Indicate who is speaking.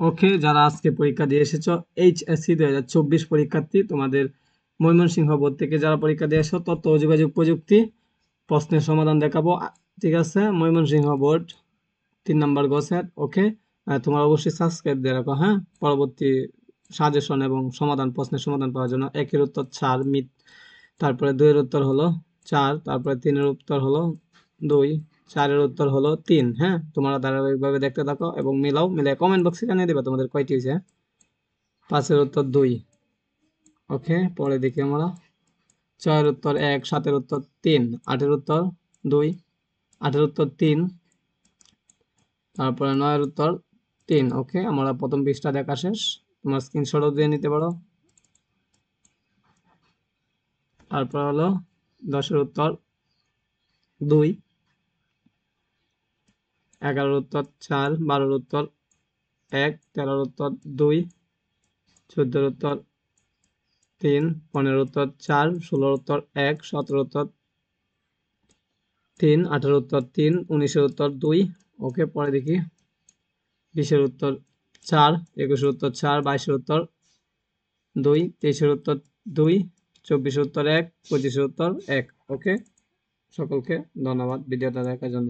Speaker 1: ওকে, যারা আজকে পরীক্ষা দিয়ে এসেছো এইচএসসি 2024 পরীক্ষার্থী, তোমাদের ময়মনসিংহ বোর্ড থেকে যারা পরীক্ষা দিয়ে এসো, তথ্য ও যোগাযোগ প্রযুক্তি প্রশ্নের সমাধান দেখাবো। ঠিক আছে, ময়মনসিংহ বোর্ড 3 নম্বর গ সেট। ওকে, তোমরা অবশ্যই সাবস্ক্রাইব দিয়ে রাখো, হ্যাঁ, পরবর্তী সাজেশন এবং সমাধান, প্রশ্নের সমাধান পাওয়ার জন্য। একের উত্তর 4 মিথ, তারপরে 2-এর উত্তর হলো 4, তারপরে 3-এর উত্তর হলো 2, 4-এর উত্তর হলো 3। হ্যাঁ, তোমরা ধারাবাহিকভাবে দেখতে থাকো এবং মিলাও, মিলে কমেন্ট বক্সে জানিয়ে দেবে তোমাদের কয়টি হয়েছে। 5-এর উত্তর 2। ওকে, পরে দেখি আমরা। 6-এর উত্তর 1, 7-এর উত্তর 3, 8-এর উত্তর 2, 8-এর উত্তর 3, তারপরে 9-এর উত্তর 3। ওকে, আমরা প্রথম পৃষ্ঠা দেখা শেষ, তোমার স্ক্রিনশটও দিয়ে নিতে পারো। তারপর হলো 10-এর উত্তর 2, 11-এর উত্তর 4, 12-এর উত্তর 1, 13-এর উত্তর 2, 14-এর উত্তর 3, 15-এর উত্তর 4, 16-এর উত্তর 1, 17-এর উত্তর 3, 18-এর উত্তর 3, 19-এর উত্তর 2। ওকে, পরে দেখি। 20-এর উত্তর 4, 21-এর উত্তর 4, 22-এর উত্তর 2, 23-এর উত্তর 2, 24-এর উত্তর 1, 25-এর উত্তর 1। ওকে, সকলকে ধন্যবাদ ভিডিওটা দেখার জন্য।